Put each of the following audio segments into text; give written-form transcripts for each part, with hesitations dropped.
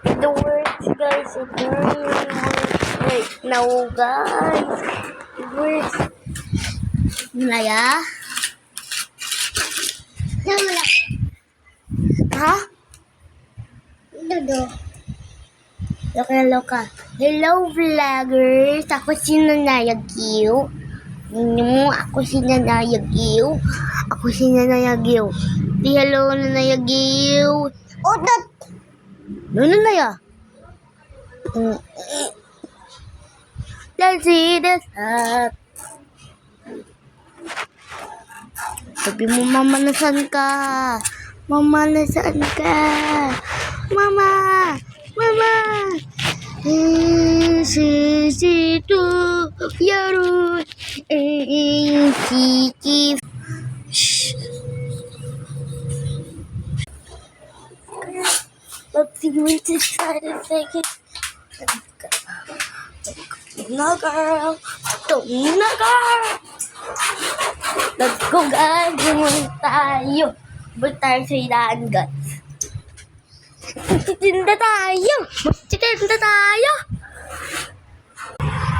The words, guys. It really works right now, guys. It works. Naya? Ha? Loka. Hello, vloggers. Ako si Nanay Agiw. Ako si Nanay Agiw. Di hello, Nanay Agiw. Udot! No, Nanay. Let's see this up. Sabi mo, Mama, nasaan ka? Mama! Sisitu Yarun Kiki. Let's see me to try to take it. No, girl. Let's go, guys. Bumalik tayo sa ilaan, guys. Magtitinda tayo.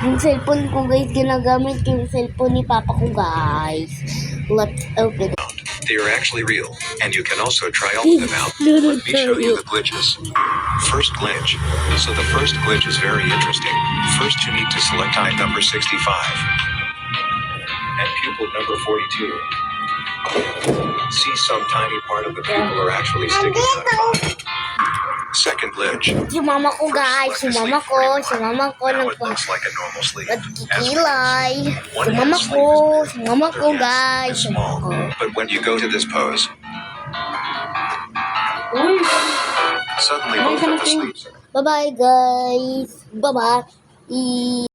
Yung cellphone ko, guys, ginagamit ko yung cellphone ni Papa ko, guys. Let's open it. They are actually real, and you can also try all of them out. Let me show you the glitches. First glitch. So the first glitch is very interesting. First you need to select eye number 65 and pupil number 42. See, some tiny part of the pupil are actually sticking out. Second glitch. Si mama ko, guys. Si mama ko Now it nagkikilay. looks like a normal sleep. Si mama ko, guys. Si mama ko. But when you go to this pose, suddenly both of the sleeps. Bye-bye, guys. Bye-bye.